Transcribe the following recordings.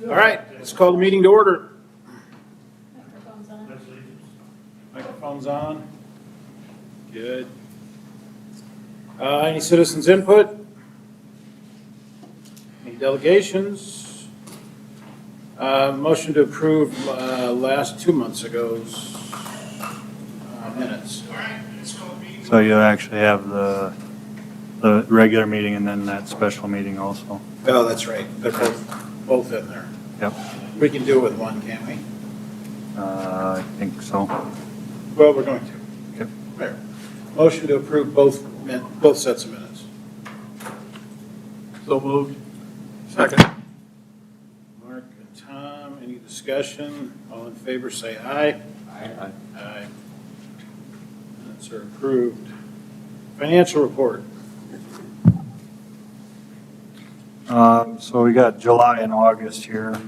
All right, let's call the meeting to order. Microphone's on. Microphone's on. Good. Any citizens input? Any delegations? Motion to approve last 2 months ago's minutes. All right, let's call the meeting. So you actually have the regular meeting and then that special meeting also. Oh, that's right. They're both in there. Yep. We can do it with one, can't we? I think so. Well, we're going to. Okay. There. Motion to approve both sets of minutes. So moved. Second. Mark and Tom, any discussion? All in favor, say aye. Aye. Aye. Minutes are approved. Financial report. So we got July and August here.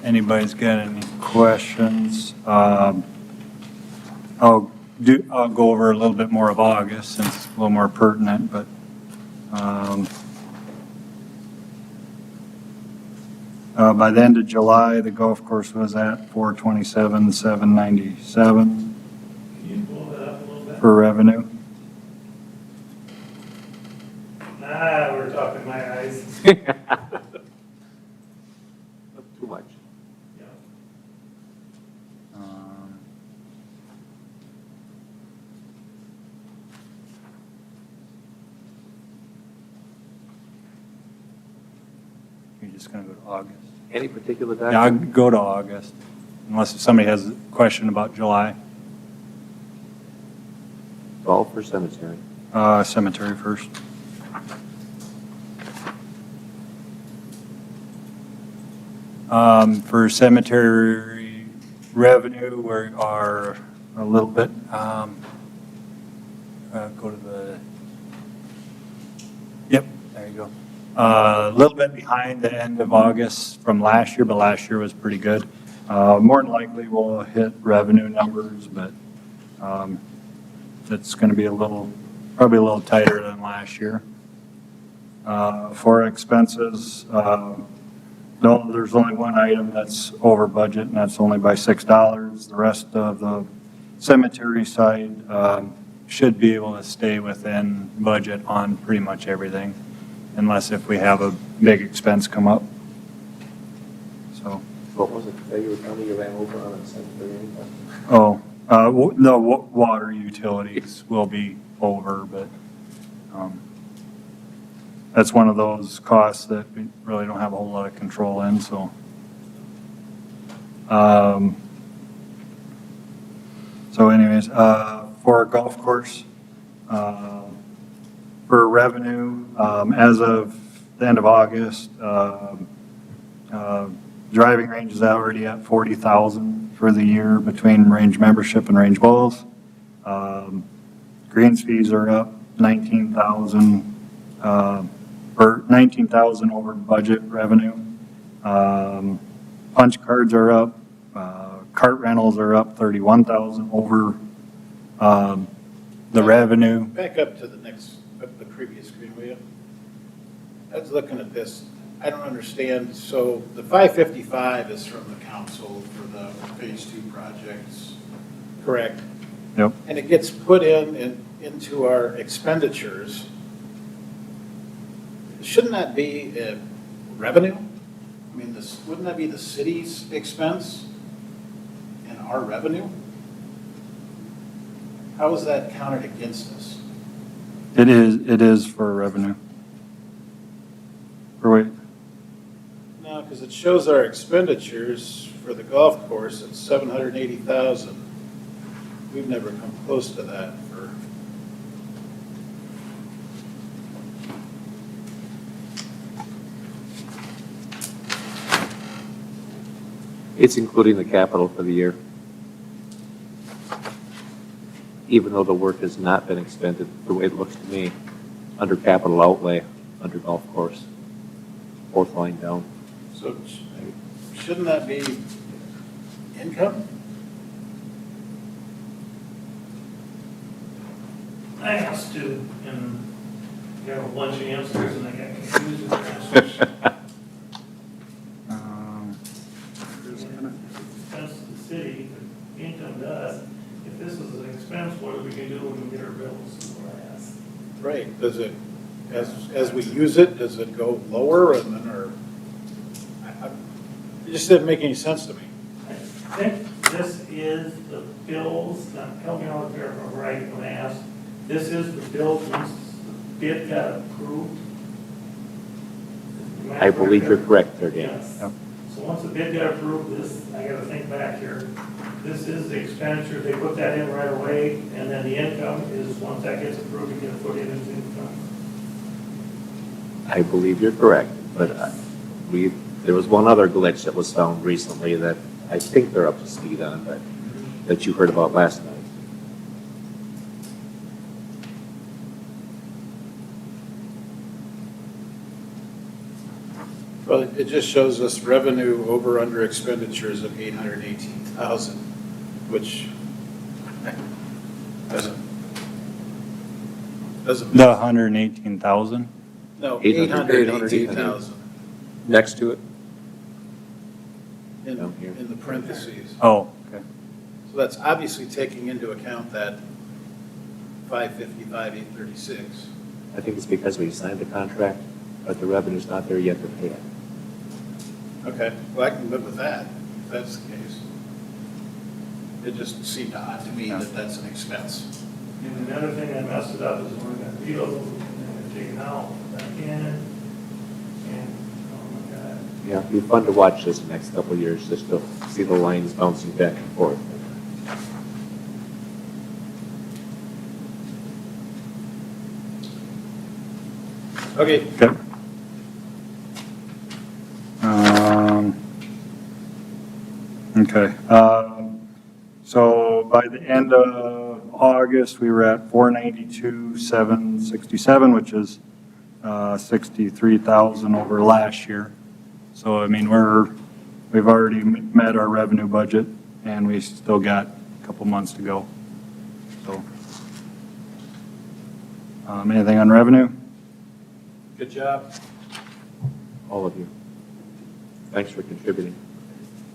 Anybody's got any questions? I'll go over a little bit more of August since it's a little more pertinent, but by the end of July, the golf course was at 427,797 Can you pull that up a little bit? for revenue. We're talking my eyes. Too much. Yeah. You're just gonna go to August. Any particular Yeah, I'll document? go to August, unless somebody has a question about July. Golf or cemetery? Cemetery first. For cemetery revenue, we are a little bit, go to the, yep, there you go. A little bit behind the end of August from last year, but last year was pretty good. More than likely, we'll hit revenue numbers, but it's going to be probably a little tighter than last year. For expenses, no, there's only one item that's over budget, and that's only by $6. The rest of the cemetery side should be able to stay within budget on pretty much everything, unless if we have a big expense come up. So, What was it that you were telling me you ran over on a cemetery? no, water utilities will be over, but that's one of those costs that we really don't have a whole lot of control in, so. So anyways, for a golf course, for revenue, as of the end of August, driving range is already at 40,000 for the year between range membership and range balls. Greens fees are up 19,000, or 19,000 over budget revenue. Punch cards are up. Cart rentals are up 31,000 over the revenue. Back up to the previous screen, will you? I was looking at this. I don't understand. So the 555 is from the council for the phase 2 projects, correct? Yep. And it gets put into our expenditures. Shouldn't that be revenue? I mean, wouldn't that be the city's expense and our revenue? How is that counted against us? It is for revenue. Or wait, No, because it shows our expenditures for the golf course at 780,000. We've never come close to that for. It's including the capital for the year. Even though the work has not been expended, the way it looks to me, under capital outlay, under golf course, fourth line down. So shouldn't that be income? I asked to, and got a bunch of answers, and I got confused with the answers. coming to us. If this is an expense, what are we gonna do when we get our bills, is what I asked. Right, does it, as we use it, does it go lower and then, or, it just didn't make any sense to me. I think this is the bills, now help me out if I'm right when I ask. This is the bills once the bid got approved? Am I believe you're there? correct there, Dan. Yes. Yep. So once the bid got approved, this, I gotta think back here, this is the expenditure, they put that in right away, and then the income is, once that gets approved, you get put in as income. I believe you're correct, but there was one other glitch that was found recently that I think they're up to speed on, but that you heard about last night. Well, it just shows us revenue over under expenditures of 818,000, which doesn't, The 118,000? no, 800, 818,000 Next to it, Down here. in the parentheses. Oh, okay. So that's obviously taking into account that 555, 836. I think it's because we signed the contract, but the revenue's not there yet to pay it. Okay, well, I can live with that, if that's the case. It just seemed odd to me that that's an expense. And another thing that messed it up is when we got real, and taken out, back in, and, oh my God. Yeah, it'll be fun to watch this the next couple of years, just to see the lines bouncing back and forth. Okay, Okay. Okay, so by the end of August, we were at 492,767, which is 63,000 over last year. So, I mean, we've already met our revenue budget, and we still got a couple months to go. So, anything on revenue? good job. All of you. Thanks for contributing.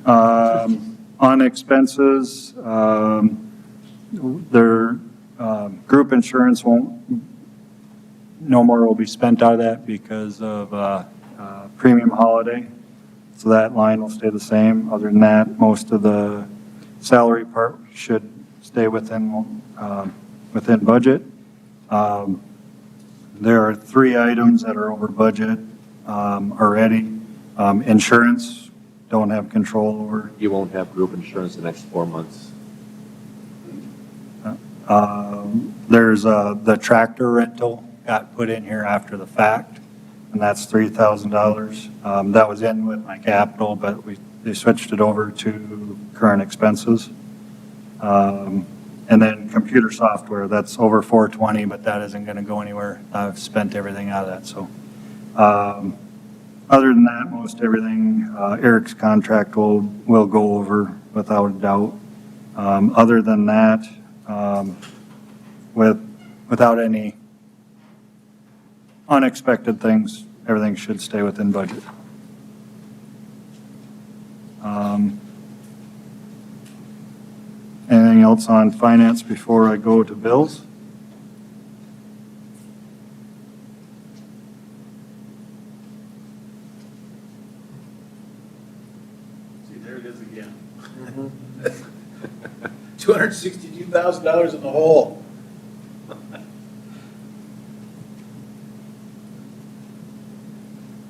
On expenses, their group insurance no more will be spent out of that because of premium holiday. So that line will stay the same. Other than that, most of the salary part should stay within budget. There are 3 items that are over budget already. Insurance, don't have control over. You won't have group insurance the next 4 months. There's the tractor rental got put in here after the fact, and that's $3,000. That was in with my capital, but they switched it over to current expenses. And then computer software, that's over 420, but that isn't going to go anywhere. I've spent everything out of that, so. Other than that, most everything, Eric's contract will go over without a doubt. Other than that, without any unexpected things, everything should stay within budget. Anything else on finance before I go to bills? See, there it is again. $262,000 in the hole.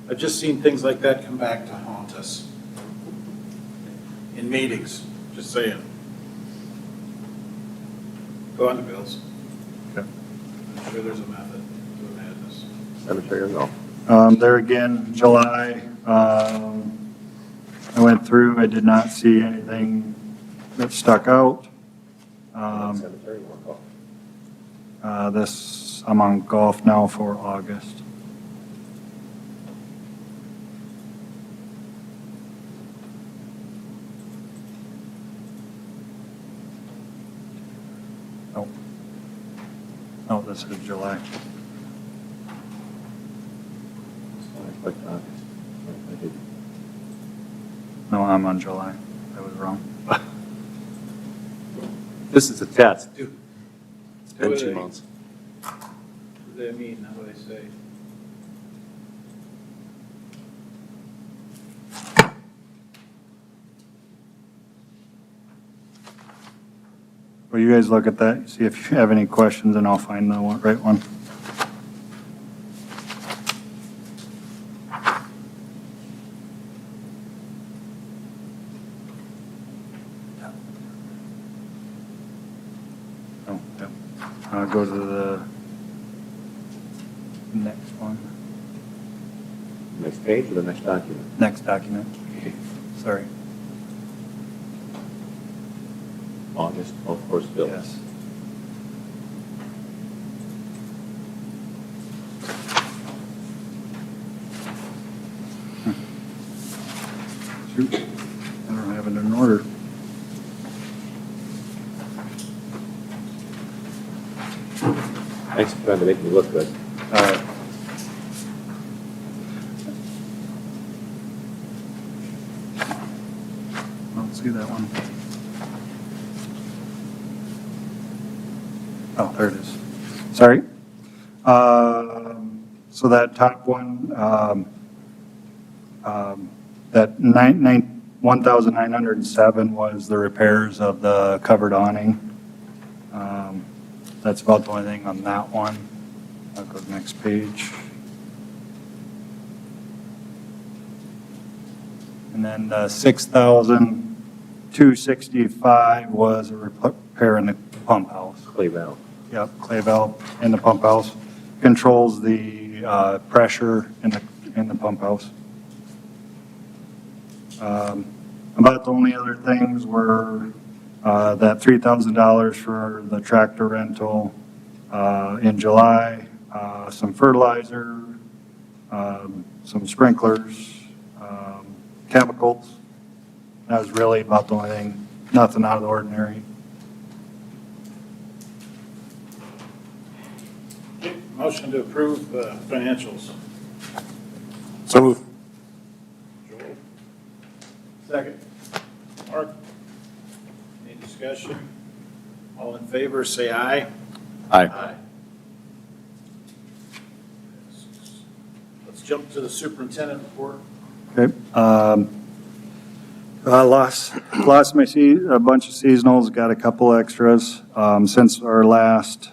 I've just seen things like that come back to haunt us in meetings, just saying. Go on to bills. Okay. I'm sure there's a method to madness. Cemetery or golf? There again, July, I went through, I did not see anything that stuck out. Cemetery or golf? I'm on golf now for August. Oh. Oh, this is July. I clicked on it. I did. No, I'm on July. I was wrong. This is a test. Do It's been What do 2 they- months. what do they mean, how do they say? Well, you guys look at that, see if you have any questions, and I'll find the right one. Oh, yep. I'll go to the next one, Next page or the next document? next document. Sorry. August golf course bill. Yes. Shoot, I don't have it in order. Thanks for trying to make me look good. I don't see that one. Oh, there it is. Sorry. So that top one, that 1,907 was the repairs of the covered awning. That's about the only thing on that one. I'll go to the next page. And then 6,265 was a repair in the pump house. Clay valve. Yep, clay valve in the pump house. Controls the pressure in the pump house. About the only other things were that $3,000 for the tractor rental in July, some fertilizer, some sprinklers, chemicals. That was really about the only thing, nothing out of the ordinary. Okay, motion to approve financials. So moved. Joel? Second. Mark? Any discussion? All in favor, say aye. Aye. Let's jump to the superintendent report. Okay. Lost a bunch of seasonals, got a couple extras. Since our last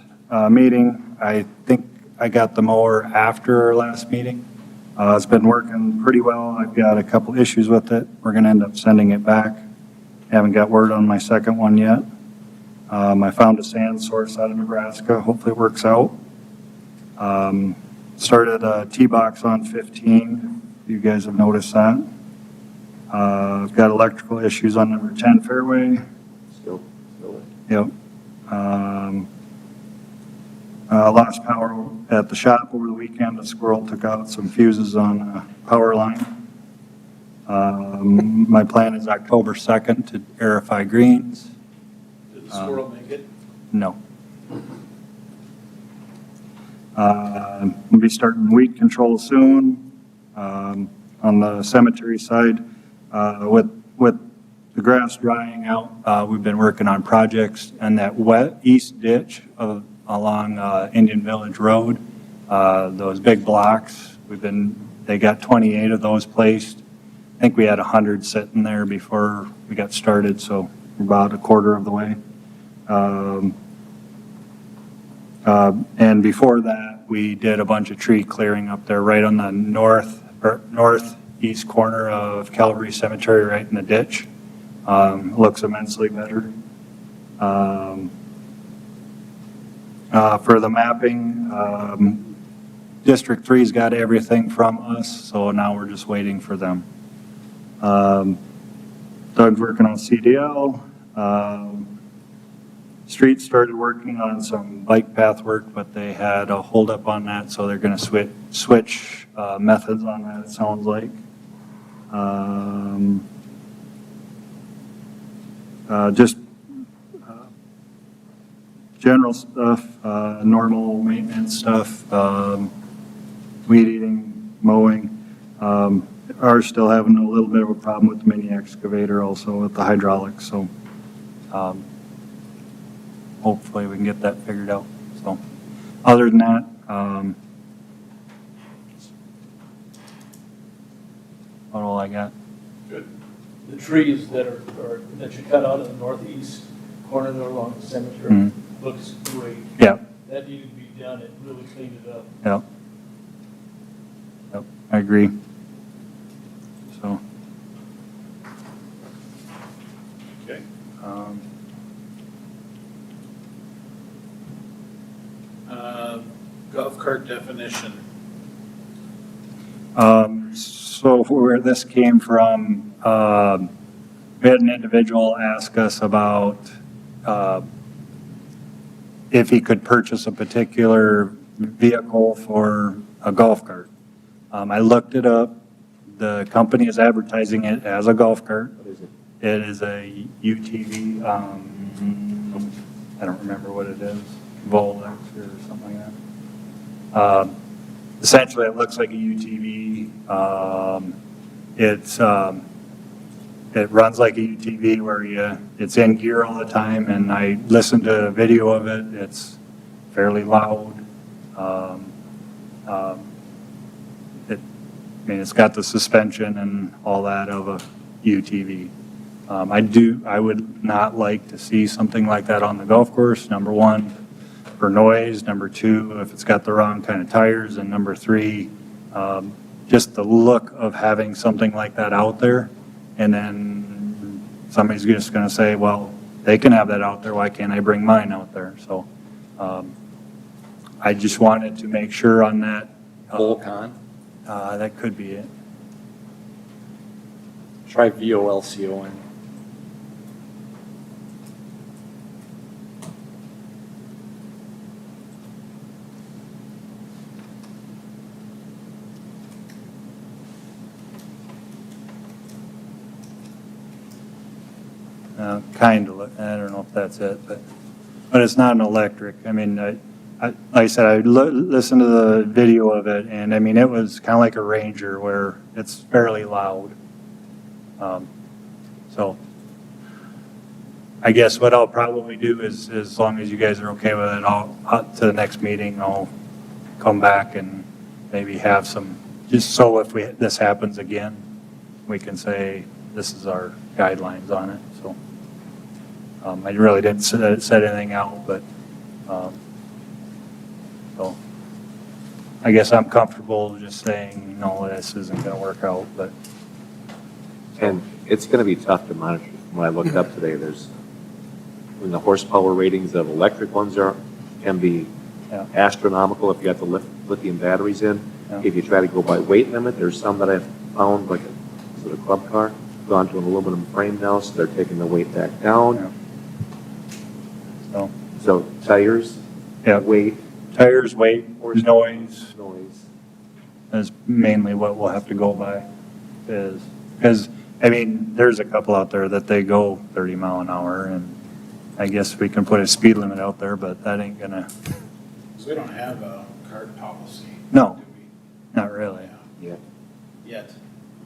meeting, I think I got the mower after our last meeting. It's been working pretty well. I've got a couple issues with it. We're going to end up sending it back. Haven't got word on my second one yet. I found a sand source out of Nebraska. Hopefully it works out. Started a T-box on 15. You guys have noticed that. I've got electrical issues on number 10 fairway. Still Yep. Lost power at the shop over the weekend. A squirrel took out some fuses on a power line. My plan is October 2nd to aerify greens. Did the squirrel make it? No. We'll be starting weed control soon. On the cemetery side, with the grass drying out, we've been working on projects and that wet east ditch along Indian Village Road. Those big blocks, they got 28 of those placed. I think we had 100 sitting there before we got started, so we're about a quarter of the way. And before that, we did a bunch of tree clearing up there right on the northeast corner of Calvary Cemetery, right in the ditch. Looks immensely better. For the mapping, District 3's got everything from us, so now we're just waiting for them. Doug's working on CDL. Street started working on some bike path work, but they had a holdup on that, so they're going to switch methods on that, it sounds like. Just general stuff, normal maintenance stuff, weed eating, mowing. Are still having a little bit of a problem with the mini excavator also with the hydraulics, so hopefully we can get that figured out. So, other than that, that's all I got. Good. The trees that that you cut out in the northeast corner there along the cemetery Mhm. looks great. Yeah, That needed to be done, it really cleaned it up. yeah. Yep, I agree. So, Okay. um, Golf cart definition. So where this came from, we had an individual ask us about if he could purchase a particular vehicle for a golf cart. I looked it up. The company is advertising it as a golf cart. What is it? It is a UTV, I don't remember what it is, Volex or something like that. Essentially, it looks like a UTV. It runs like a UTV where it's in gear all the time, and I listened to a video of it. It's fairly loud. It's got the suspension and all that of a UTV. I would not like to see something like that on the golf course, number one, for noise, number two, if it's got the wrong kind of tires, and number three, just the look of having something like that out there, and then somebody's just gonna say, well, they can have that out there, why can't I bring mine out there? So, I just wanted to make sure on that. Volcon, That could be it. try VOLCON. Kind of, I don't know if that's it, but it's not an electric. I mean, like I said, I listened to the video of it, and I mean, it was kind of like a Ranger where it's fairly loud. So I guess what I'll probably do is, as long as you guys are okay with it, I'll to the next meeting, I'll come back and maybe have some, just so if this happens again, we can say, this is our guidelines on it, so. I really didn't set anything out, but, so, I guess I'm comfortable just saying, no, this isn't gonna work out, but, And it's going to be tough to monitor. When I looked up today, when the horsepower ratings of electric ones can be yeah, astronomical if you got the lithium batteries in. Yeah. If you try to go by weight limit, there's some that I've found, like a sort of club car, gone to an aluminum frame now, so they're taking the weight back down. Yeah. so, So tires, yeah, weight, tires, weight, noise noise. is mainly what we'll have to go by, because, I mean, there's a couple out there that they go 30 mile an hour, and I guess we can put a speed limit out there, but that ain't gonna, So we don't have a cart policy. No. do we? not really, Yeah. Yet.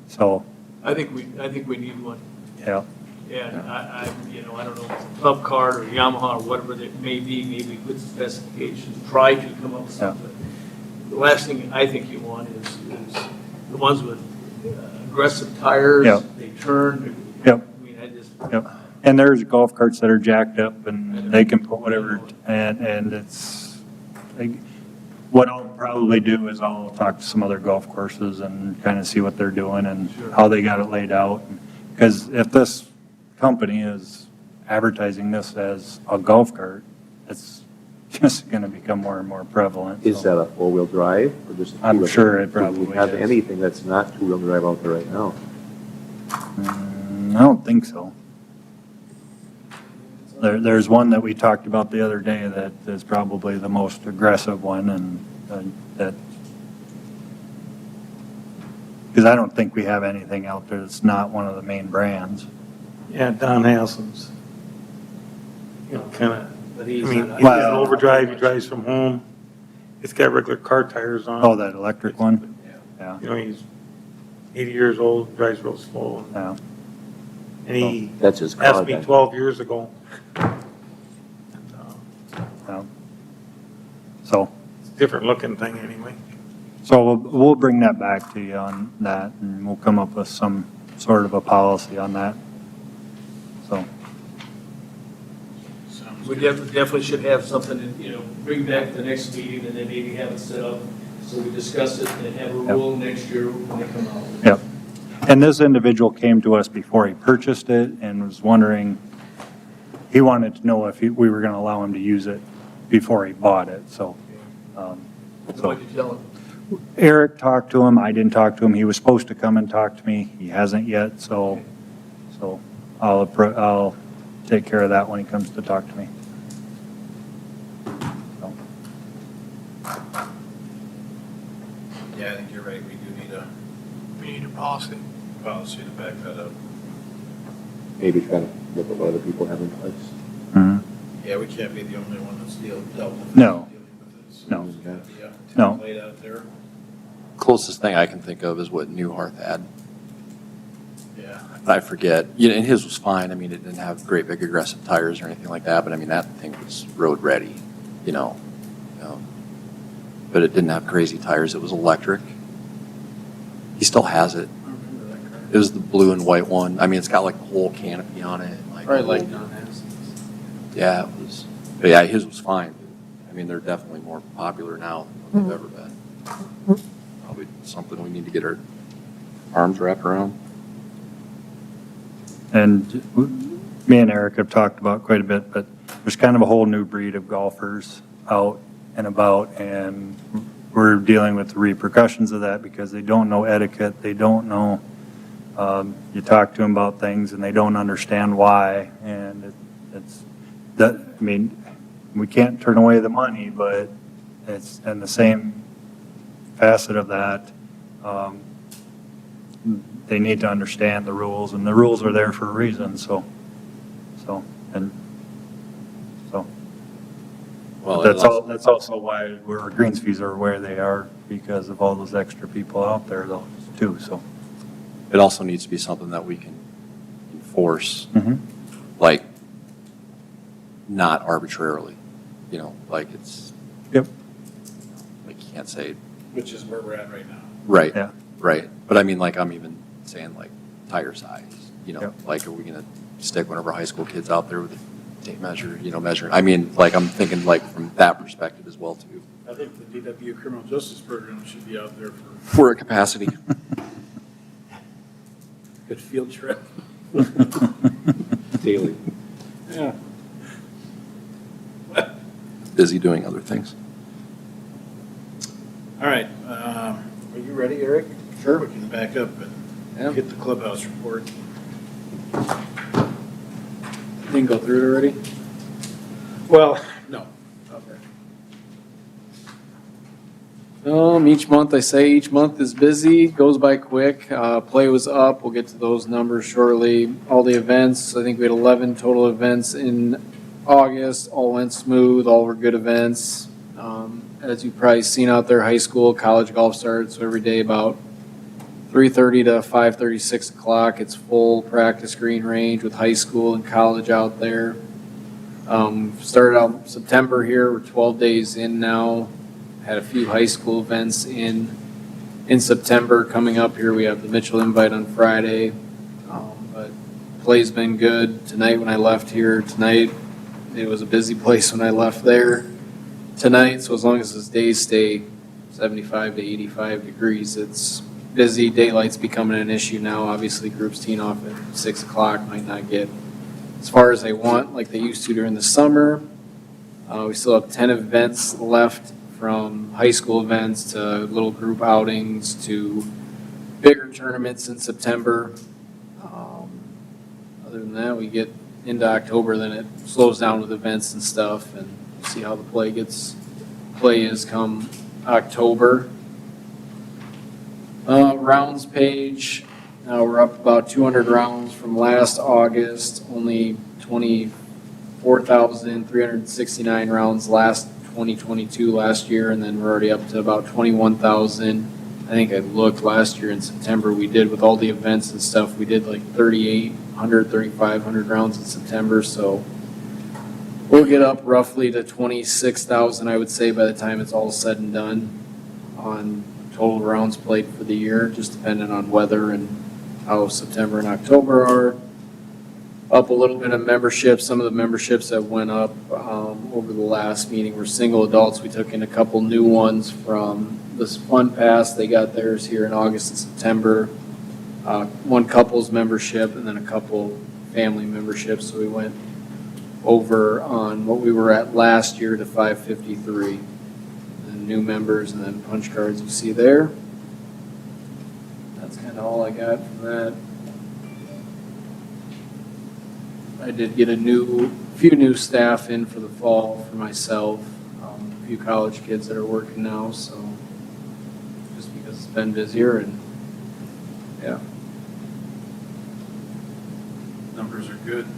so, I think we need one. yeah. And I don't know if it's a club card or Yamaha or whatever it may be, maybe with specifications, try to come up with something. The last thing I think you want is the ones with aggressive tires. Yep. They turn. Yep. I mean, I just. Yep. And there's golf carts that are jacked up and they can put whatever, and it's, like, what I'll probably do is I'll talk to some other golf courses and kind of see what they're doing and Sure. how they got it laid out. Because if this company is advertising this as a golf cart, it's just going to become more and more prevalent. Is so. that a four-wheel drive or just a I'm two-wheel sure drive? it probably Do we have is. anything that's not two-wheel drive out there right now? I don't think so. There's one that we talked about the other day that is probably the most aggressive one, and that, because I don't think we have anything out there that's not one of the main brands. Yeah, Don Haslam's. You know, kind of, But I he's mean, not- he's an overdrive, he drives from home. It's got regular car tires on. Oh, that electric one? Yeah, You know, he's 80 years old, drives real slow. yeah, And he That's his car asked me then. 12 years ago. So, It's a different looking thing anyway. so we'll bring that back to you on that, and we'll come up with some sort of a policy on that. So, Sounds We good. definitely should have something, bring back the next meeting and then maybe have it set up. So we discuss it and have a rule next year when they come out. yep. And this individual came to us before he purchased it and was wondering, he wanted to know if we were going to allow him to use it before he bought it, so. What'd you tell them? Eric talked to him, I didn't talk to him, he was supposed to come and talk to me, he hasn't yet, so I'll take care of that when he comes to talk to me. So, Yeah, I think you're right, we need a policy to back that up. Maybe try to look at what other people have in place. mhm. Yeah, we can't be the only one that's dealt with No. it. So No. it's gotta be a No. template out there. Closest thing I can think of is what Newharth had. Yeah. I forget, and his was fine. I mean, it didn't have great big aggressive tires or anything like that, but I mean, that thing was road ready, you know. But it didn't have crazy tires. It was electric. He still has it. I remember that car. It was the blue and white one. I mean, it's got like the whole canopy on it. Probably like Don has. Yeah, it was, but yeah, his was fine. I mean, they're definitely more popular now than they've ever been. Probably something we need to get our arms wrapped around. And me and Eric have talked about quite a bit, but there's kind of a whole new breed of golfers out and about, and we're dealing with the repercussions of that because they don't know etiquette, they don't know, you talk to them about things and they don't understand why, and it's, that, I mean, we can't turn away the money, but it's, in the same facet of that, they need to understand the rules, and the rules are there for a reason, so. Well, That's also why our greens fees are where they are, because of all those extra people out there though, too, so. it also needs to be something that we can enforce, Mhm. like, not arbitrarily, like it's, Yep. like you can't say, Which is where we're at right now. right, Yeah. right. But I mean, like, I'm even saying like tire size, Yep. like, are we going to stick one of our high school kids out there with a tape measure, measuring? I mean, like, I'm thinking like from that perspective as well too. I think the DW criminal justice program should be out there for For a capacity. a good field trip. Daily. Yeah. Busy doing other things. All right, are you ready, Eric? Sure. We can back up and get the clubhouse report. Didn't go through it already? Well, no. Each month, I say each month is busy, goes by quick. Play was up, we'll get to those numbers shortly. All the events, I think we had 11 total events in August, all went smooth, all were good events. As you've probably seen out there, high school, college golf starts every day about 3:30 to 5:30, 6 o'clock. It's full practice green range with high school and college out there. Started out September here, we're 12 days in now. Had a few high school events in September coming up here. We have the Mitchell Invite on Friday. But play's been good. Tonight when I left here, it was a busy place when I left there tonight. So as long as those days stay 75 to 85 degrees, it's busy. Daylight's becoming an issue now. Obviously groups teeing off at 6 o'clock might not get as far as they want like they used to during the summer. We still have 10 events left, from high school events to little group outings to bigger tournaments in September. Other than that, we get into October, then it slows down with events and stuff, and see how the play is come October. Rounds page, we're up about 200 rounds from last August, only 24,369 rounds 2022 last year, and then we're already up to about 21,000. I think I looked last year in September, we did with all the events and stuff, we did like 3,800, 3,500 rounds in September, so We'll get up roughly to 26,000, I would say, by the time it's all said and done on total rounds played for the year, just depending on weather and how September and October are. Up a little bit of membership. Some of the memberships that went up over the last meeting were single adults. We took in a couple new ones from this Fun Pass. They got theirs here in August and September. One couple's membership and then a couple family memberships. So we went over on what we were at last year to 553. And new members and then punch cards you see there. That's kind of all I got from that. I did get a few new staff in for the fall for myself, a few college kids that are working now, so just because it's been busier and, yeah. Numbers are good.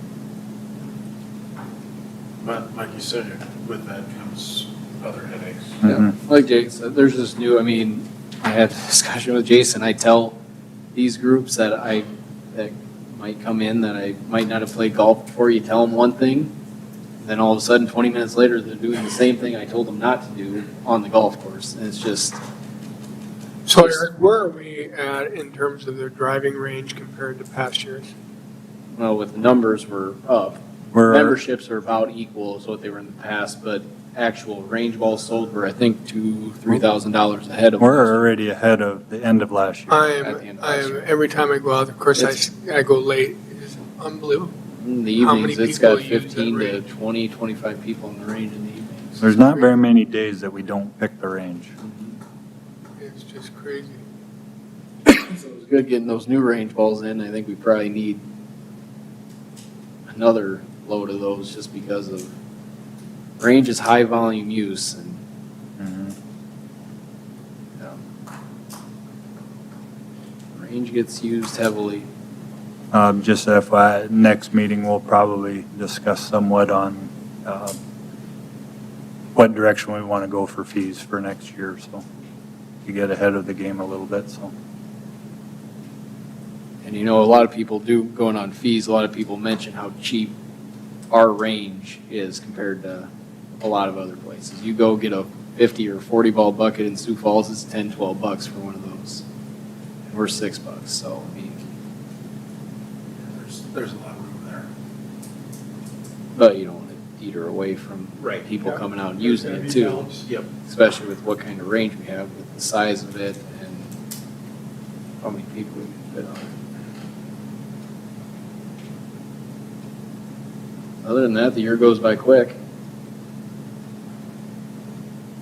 But like you said, with that comes other headaches. Yeah, like Jake said, there's this new, I had a discussion with Jason, I tell these groups that might come in that I might not have played golf before, you tell them one thing, then all of a sudden, 20 minutes later, they're doing the same thing I told them not to do on the golf course, and it's just. So Eric, where are we at in terms of their driving range compared to past years? Well, with the numbers, we're up. Memberships are about equal as what they were in the past, but actual range balls sold were, I think, $2,000-$3,000 ahead of. We're already ahead of the end of last year. Every time I go out, of course, I go late. It's unbelievable. In the How many evenings, it's people got use that 15 to range? 20, 25 people in the range in the evenings. There's not very many days that we don't pick the range. It's just crazy. So it was good getting those new range balls in. I think we probably need another load of those just because of range is high volume use and range gets used heavily. Just FYI, next meeting, we'll probably discuss somewhat on what direction we want to go for fees for next year, so to get ahead of the game a little bit, so. And a lot of people do, going on fees, a lot of people mention how cheap our range is compared to a lot of other places. You go get a 50 or 40 ball bucket in Sioux Falls, it's $10, $12 for one of those. And we're $6, so There's a lot of room there. but you don't want to eat her away from Right. people coming out and using it too. Yep. Especially with what kind of range we have, with the size of it and how many people we can fit on it. Other than that, the year goes by quick.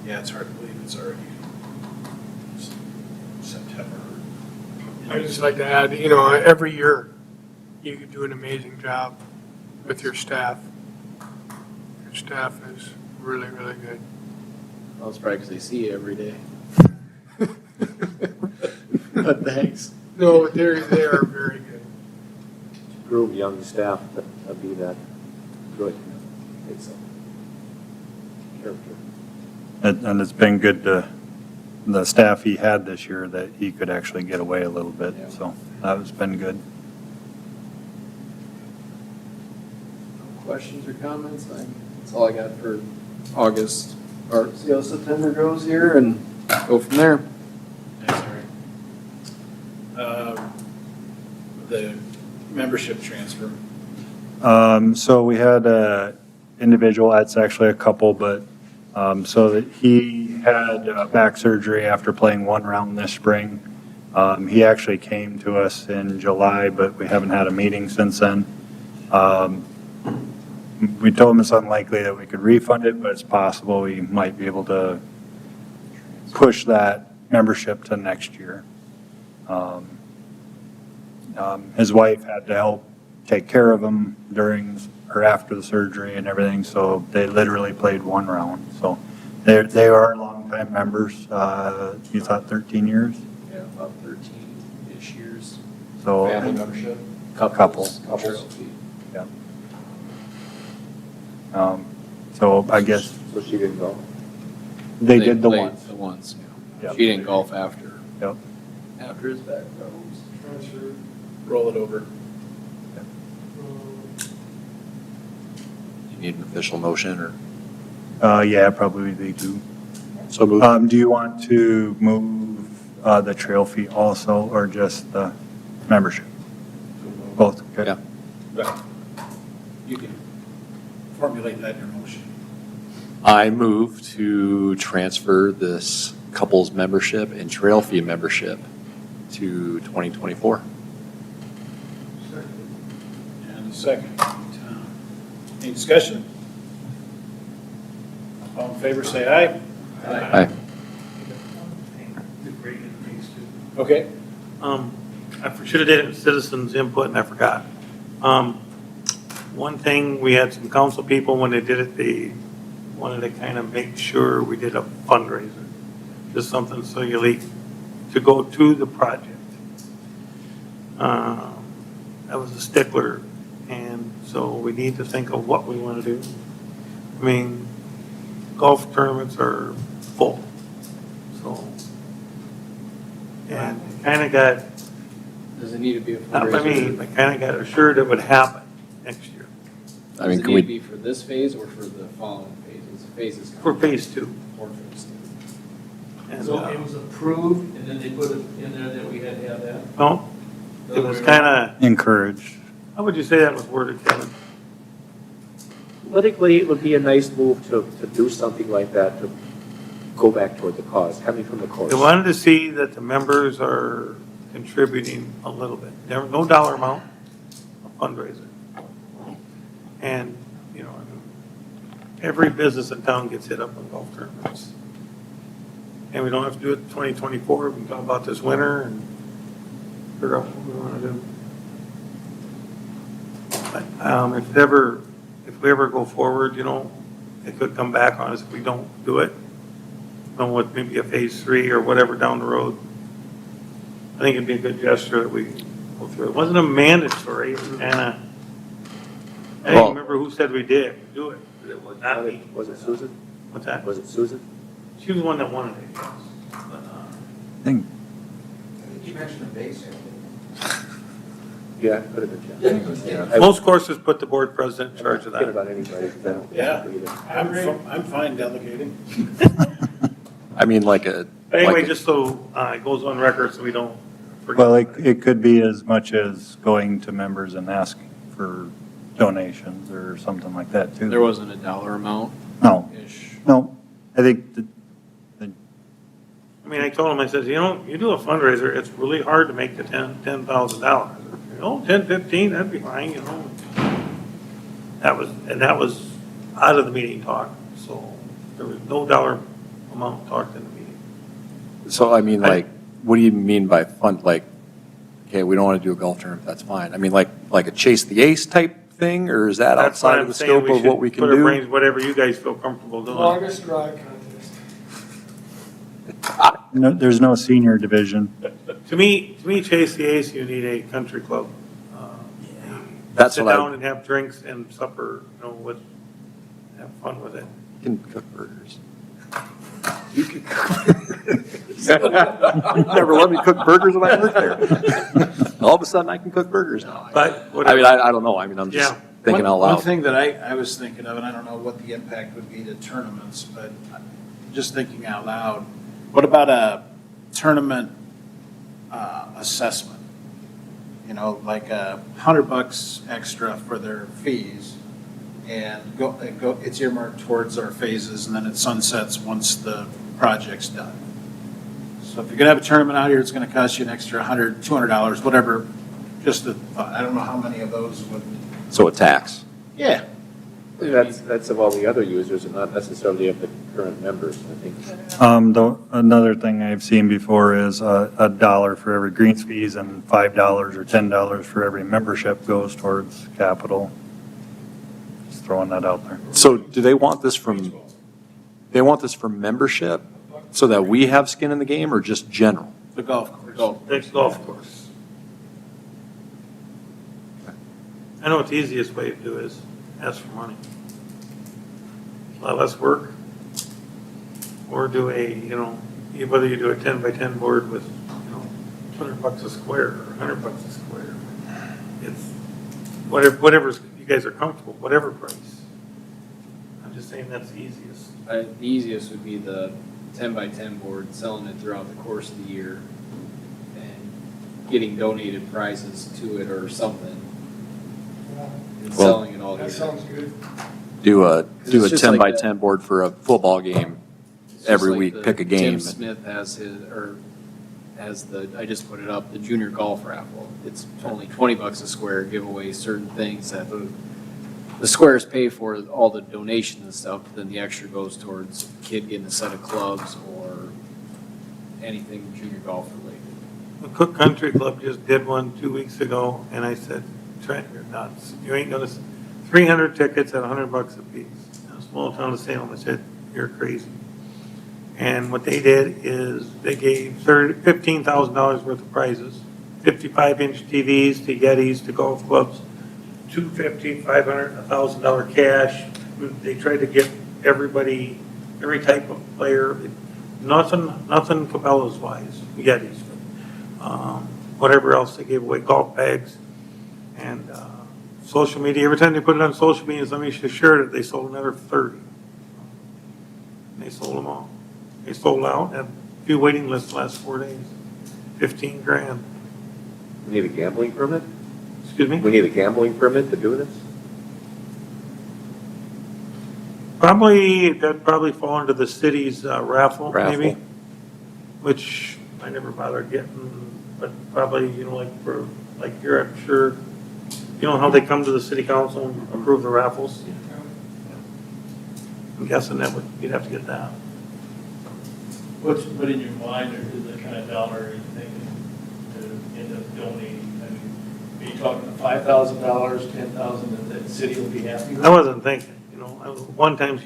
Yeah, it's hard to believe it's already September. I just like to add, every year you do an amazing job with your staff. Your staff is really, really good. Well, it's probably because they see you every day. But thanks. No, they are very good. Groom young staff to be that good. It's a character. And it's been good to, the staff he had this year, that he could actually get away a little bit, Yeah. so that has been good. Questions or comments? That's all I got for August, or see how September goes here and go from there. That's all right. The membership transfer. So we had a individual, it's actually a couple, but, so that he had back surgery after playing one round this spring. He actually came to us in July, but we haven't had a meeting since then. We told him it's unlikely that we could refund it, but it's possible we might be able to push that membership to next year. His wife had to help take care of him during or after the surgery and everything, so they literally played one round. So they are longtime members. You thought 13 years? Yeah, about 13-ish years. So Family membership? Couples. Yeah. So I guess So she didn't go. they did the played one. The once, yeah. Yep. She didn't golf after. Yep. After his back problems. Roll it over. you need an official motion or? Yeah, probably they do. So moved. Do you want to move the trail fee also, or just the membership? Both, okay. Yeah. Right. You can formulate that in your motion. I move to transfer this couples membership and trail fee membership to 2024. And a second. Tom. Any discussion? All in favor, say aye. Aye. Okay. I should have did it in citizens input and I forgot. One thing, we had some council people, when they did it, they wanted to kind of make sure we did a fundraiser. Just something so you leak to go to the project. That was a stickler, and so we need to think of what we want to do. I mean, golf tournaments are full, so. And kind of got, Does it need to be a not by me, fundraiser? but kind of got assured it would happen next year I mean, Does it can need to we, be for this phase or for the following phases? Phases for coming. phase 2. Or phase two. And, So it was approved, and then they put it in there that we had to have that? no, it was kind of, Encourage. how would you say that was worded, Kevin? Politically, it would be a nice move to do something like that, to go back toward the cause, coming from the course. They wanted to see that the members are contributing a little bit. There was no dollar amount, a fundraiser. And, you know, every business in town gets hit up on golf tournaments. And we don't have to do it 2024, we can talk about this winter and figure out what we want to do. But if we ever go forward, you know, it could come back on us if we don't do it. On what, maybe a phase 3 or whatever down the road. I think it'd be a good gesture that we go through. It wasn't a mandatory, it was kind of, I don't Well- remember who said we did, do it, but it was not me. Was it Susan? What's that? Was it Susan? She was the one that wanted it, yes. But, I think, You mentioned a base. Yeah, it could have been Jeff. most courses put the board president in charge of Forget that. about anybody. 'Cause I don't Yeah. think either. I'm fine delegating. I mean, like a. But anyway, like a- just so it goes on record so we don't forget. well, it could be as much as going to members and asking for donations or something like that too. There wasn't a dollar amount No, ish. no, I think that, I mean, I told him, I said, you know, you do a fundraiser, it's really hard to make the $10,000. You know, 10, 15, that'd be fine, you know. That was out of the meeting talk, so there was no dollar amount talked in the meeting. So I mean, like, what do you mean by fun, like, okay, we don't want to do a golf tournament, that's fine. I mean, like a chase the ace type thing, or is that That's why outside I'm of the saying scope of should what we can put our do? brains, whatever you guys feel comfortable doing. Longest drive contest. no, there's no senior division. To me, Chase the Ace, you need a country club. That's Sit what I- down and have drinks and supper, you know, have fun with it. You can cook burgers. You can Never let me cook burgers when I work there. All of a sudden, I can cook burgers now. But I mean, I don't know, I mean, I'm just Yeah. thinking out One loud. thing that I was thinking of, and I don't know what the impact would be to tournaments, but just thinking out loud, what about a tournament assessment? You know, like $100 extra for their fees, and it's earmarked towards our phases, and then it sunsets once the project's done. So if you're gonna have a tournament out here, it's gonna cost you an extra $100, $200, whatever, just I don't know how many of those would. So a tax. Yeah. That's of all the other users and not necessarily of the current members, I think. Another thing I've seen before is a dollar for every greens fees and $5 or $10 for every membership goes towards capital. Just throwing that out there. So do they want this from membership so that we have skin in the game, or just general? The golf course. Next golf course. I know what the easiest way to do is ask for money. A lot less work. Or do whether you do a 10 by 10 board with, $100 a square or $100 a square. It's whatever you guys are comfortable, whatever price. just saying that's the easiest. The easiest would be the 10x10 board, selling it throughout the course of the year and getting donated prizes to it or something. And Well, selling it all year. That sounds good. Do a it's just 10 like by that. 10 board for a football game. It's just every like week, the pick a game. Tim Smith has I just put it up, the junior golf raffle. It's only $20 a square, give away certain things that the squares pay for all the donations and stuff, but then the extra goes towards a kid getting a set of clubs or anything junior golf related. The Cook Country Club just did one 2 weeks ago, and I said, Trent, you're nuts. You ain't gonna, 300 tickets at $100 a piece. In a small town of Salem, I said, you're crazy. And what they did is they gave $15,000 worth of prizes, 55-inch TVs to Yetis to golf clubs, $250, $500, $1,000 cash. They tried to get everybody, every type of player, nothing Cabela's wise, Yetis. Whatever else they gave away, golf bags, and social media. Every time they put it on social media, somebody shared it, they sold another 30. And they sold them all. They sold out, had a few waiting lists the last 4 days, 15 grand. We need a gambling permit? Excuse me? We need a gambling permit to do this? That'd probably fall into the city's raffle, Raffle. maybe, which I never bothered getting, but probably, like here, I'm sure, you know how they come to the city council and approve the raffles? I'm guessing you'd have to get that. What's put in your mind, or the kind of dollar are you thinking to end up donating? I mean, are you talking $5,000, $10,000 that the city will be happy with? I wasn't thinking, one time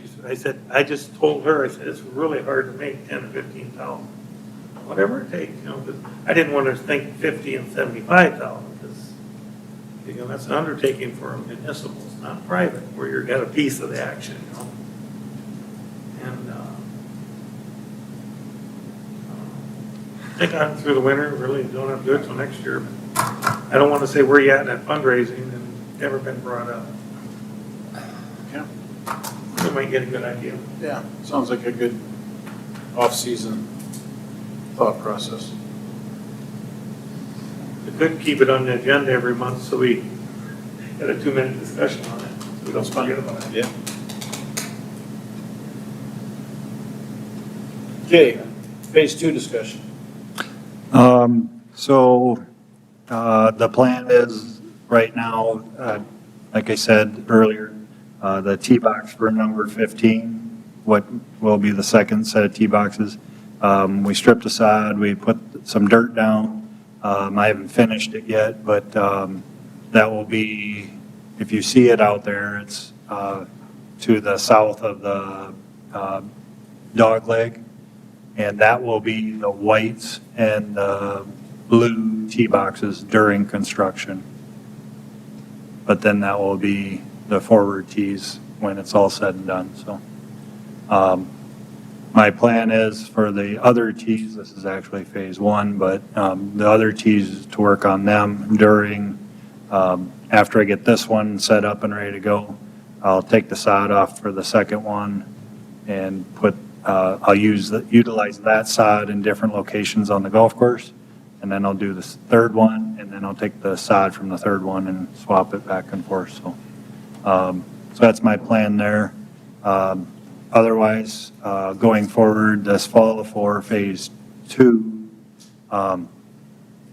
I just told her, I said, it's really hard to make 10 to 15,000. Whatever it takes, 'cause I didn't want to think 50 and 75,000, because, that's an undertaking for municipals, not private, where you've got a piece of the action, And, I think I'm through the winter, really don't have good till next year, but I don't want to say where you at in that fundraising and never been brought up. Yeah. You might get a good idea. Yeah, sounds like a good off-season thought process. We could keep it on the agenda every month, so we get a 2-minute discussion on it, so we don't forget about it. Yeah. Okay, phase 2 discussion. The plan is, right now, like I said earlier, the tee box for number 15, what will be the second set of tee boxes. We stripped the sod, we put some dirt down. I haven't finished it yet, but that will be, if you see it out there, it's to the south of the dog leg. And that will be the whites and the blue tee boxes during construction. But then that will be the forward tees when it's all said and done, so. My plan is for the other tees, this is actually phase 1, but the other tees is to work on them during, after I get this one set up and ready to go, I'll take the sod off for the second one and I'll utilize that sod in different locations on the golf course. And then I'll do the third one, and then I'll take the sod from the third one and swap it back and forth, so. So that's my plan there. Otherwise, going forward this fall for phase 2,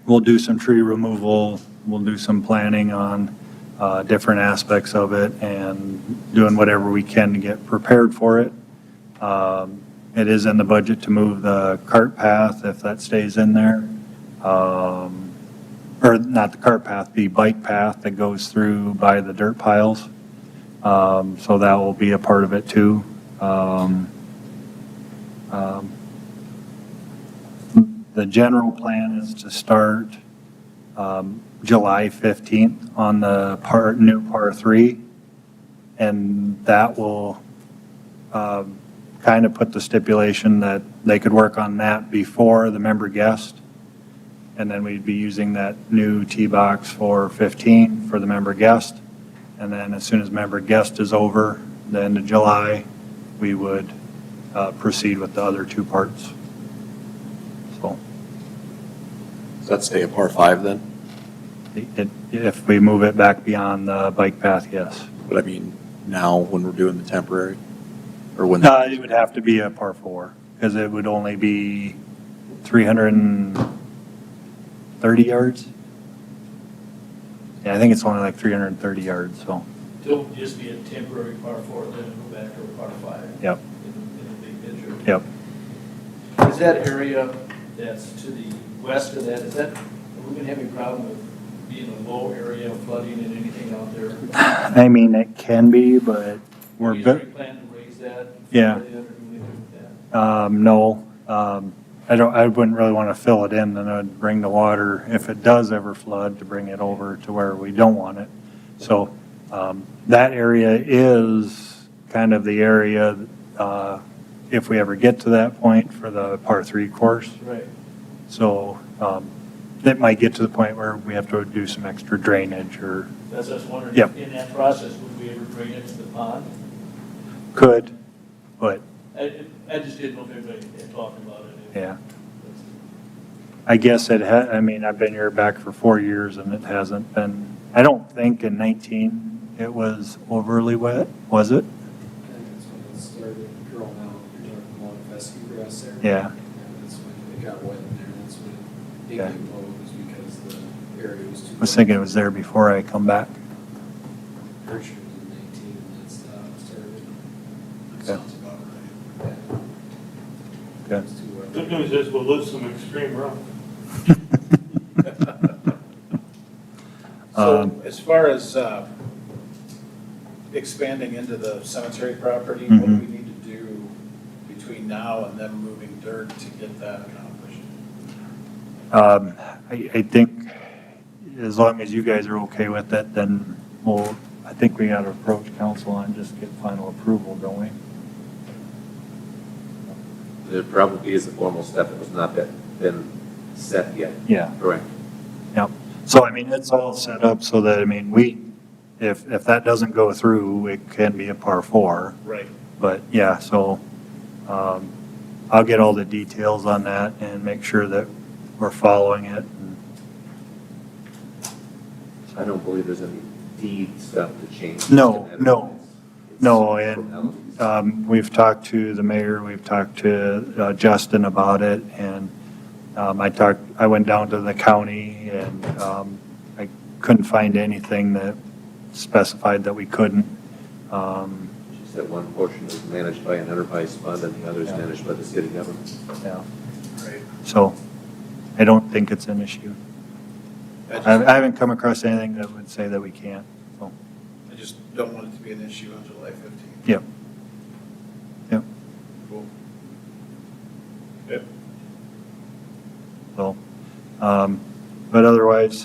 we'll do some tree removal, we'll do some planning on different aspects of it and doing whatever we can to get prepared for it. It is in the budget to move the cart path if that stays in there. Or not the cart path, the bike path that goes through by the dirt piles. So that will be a part of it too. The general plan is to start July 15th on the new par 3. And that will kind of put the stipulation that they could work on that before the member guest. And then we'd be using that new tee box for 15 for the member guest. And then as soon as member guest is over, the end of July, we would proceed with the other two parts. So Does that stay a par 5 then? if we move it back beyond the bike path, yes. But I mean, now when we're doing the temporary, or when? It would have to be a par 4, because it would only be 330 yards. Yeah, I think it's only like 330 yards, so, It'll just be a temporary par 4, then it'll go back to a par 5. yep, In the big picture. yep. Is that area that's to the west of that, are we gonna have any problem with being a low area, flooding and anything out there? I mean, it can be, but we're Do you good. plan to raise that? Yeah. Or do anything with that? No, I wouldn't really want to fill it in, then I'd bring the water, if it does ever flood, to bring it over to where we don't want it. So, that area is kind of the area, if we ever get to that point for the par 3 course. Right. So, it might get to the point where we have to do some extra drainage or That's what I was wondering, Yep. in that process, would we ever drain it to the pond? could, but, I just didn't know if anybody had talked about it. yeah. I guess I mean, I've been here back for 4 years and it hasn't been, I don't think in 19 it was overly wet, was it? I think that's when it started growing out, you're talking about fescue grass there. Yeah. And that's when it got wet in there, that's when it Okay. became low, was because the area was too. I was thinking it was there before I come back. Pretty sure it was in 19 and that started. Sounds about right. Yeah. Okay. It was too wet. Good news is we'll lose some extreme runoff. So as far as expanding into the cemetery property, what do we need to do between now and them moving dirt to get that accomplished? I think as long as you guys are okay with it, then I think we got to approach council and just get final approval, don't we? There probably is a formal step that has not been set yet. Yeah. Correct. Yep. So, I mean, it's all set up so that, I mean, if that doesn't go through, it can be a par 4. Right. But, yeah, so I'll get all the details on that and make sure that we're following it. I don't believe there's any deed stuff to change. No, no. It's No, and formalities. we've talked to the mayor, we've talked to Justin about it, and I went down to the county, and I couldn't find anything that specified that we couldn't. She said one portion is managed by an enterprise fund and the other is Yeah. managed by the city government. Yeah. Right. So I don't think it's an issue. I I haven't come across anything that would say that we can't, so, just don't want it to be an issue on July 15th. yep. Yep, Cool. Yep. so, but otherwise,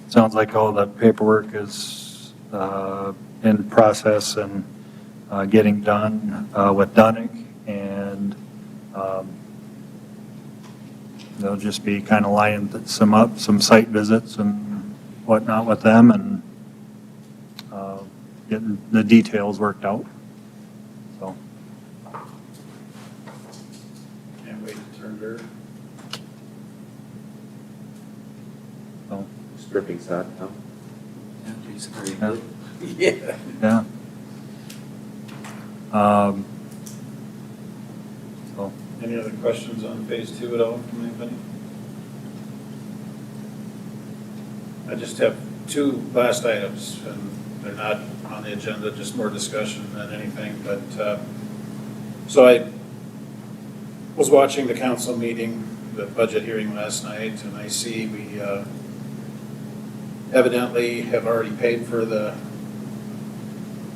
sounds like all the paperwork is in process and getting done with Dunick, and they'll just be kind of lining some site visits and whatnot with them, and getting the details worked out, so. Can't wait to turn dirt. So, Stripping sod, no? Yeah, Jason, are you Yeah. good? Yeah. yeah. So, Any other questions on phase 2 at all from anybody? I just have 2 last items, and they're not on the agenda, just more discussion than anything, but, so I was watching the council meeting, the budget hearing last night, and I see we evidently have already paid for the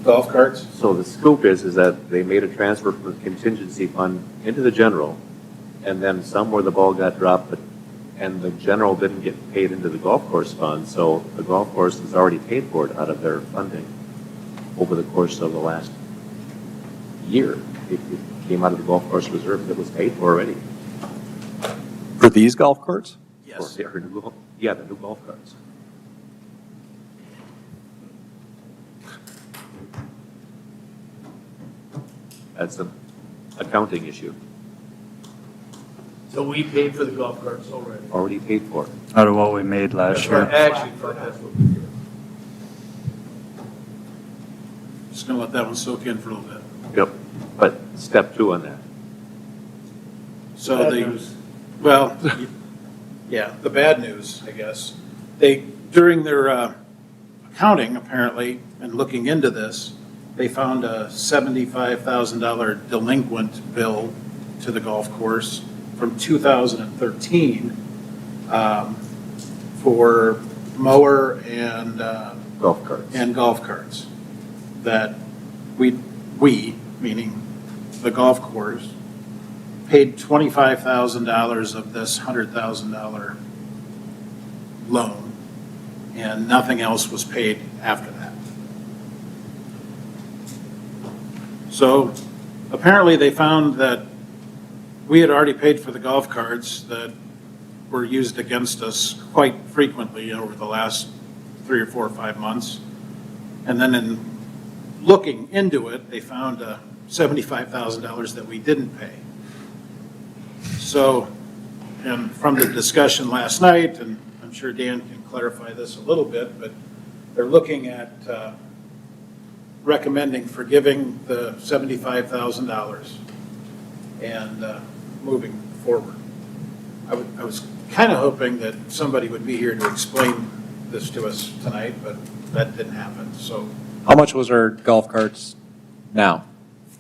golf carts. So the scoop is that they made a transfer from the contingency fund into the general, and then somewhere the ball got dropped, and the general didn't get paid into the golf course fund, so the golf course has already paid for it out of their funding over the course of the last year. It came out of the golf course reserve that was paid for already. For these golf carts? Yes. The new golf carts. That's an accounting issue, So we paid for the golf carts already. already paid for. Out of what we made last year. Actually, that's what we did. Just gonna let that one soak in for a little bit. Yep. But step 2 on that. So Bad they, news. well, yeah, the bad news, I guess. They, during their accounting apparently, and looking into this, they found a $75,000 delinquent bill to the golf course from 2013 for mower and Golf carts. golf carts that we, meaning the golf course, paid $25,000 of this $100,000 loan, and nothing else was paid after that. So apparently they found that we had already paid for the golf carts that were used against us quite frequently over the last 3 or 4 or 5 months. And then in looking into it, they found $75,000 that we didn't pay. So, and from the discussion last night, and I'm sure Dan can clarify this a little bit, but they're looking at recommending forgiving the $75,000 and moving forward. I was kind of hoping that somebody would be here to explain this to us tonight, but that didn't happen, so. How much was our golf carts now?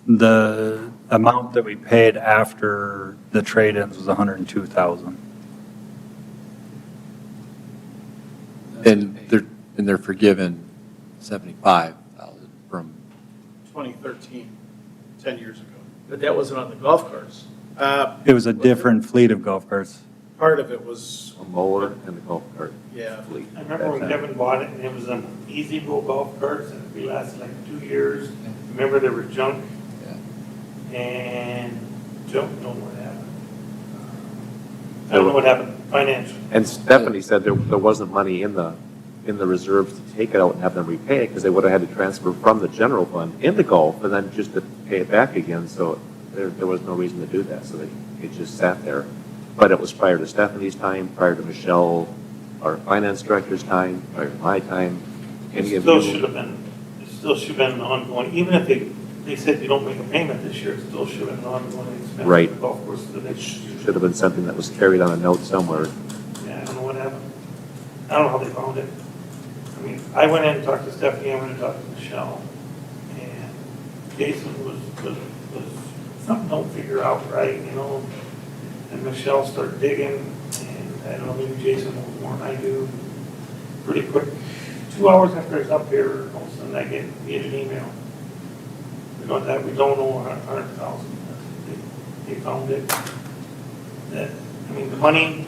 The amount that we paid after the trade-ins was 102,000. And they're forgiven 75,000 from, 2013, 10 years ago. But that wasn't on the golf carts. It was a different fleet of golf carts. Part of it was, A mower and a golf cart yeah, fleet. I remember when Kevin bought it, and it was an Easy Go golf carts, and it lasted like 2 years. Remember, they were junk, and don't know what happened. I don't know what happened financially. And Stephanie said there wasn't money in the reserves to take it out and have them repay it, because they would have had to transfer from the general fund into golf and then just to pay it back again, so there was no reason to do that, so it just sat there. But it was prior to Stephanie's time, prior to Michelle, our finance director's time, prior to my time, any It of still you. should have been ongoing, even if they said you don't make a payment this year, it still should have been an ongoing expense. Right. for the golf course for the It next year. should have been something that was carried on a note somewhere. Yeah, I don't know what happened. I don't know how they found it. I mean, I went in and talked to Stephanie, I went and talked to Michelle, and Jason was something don't figure out right, you know? And Michelle started digging, and I don't know, maybe Jason knows more than I do. Pretty quick, 2 hours after I was up here, all of a sudden I get an email. We don't know 100,000. They found it. That, I mean, the money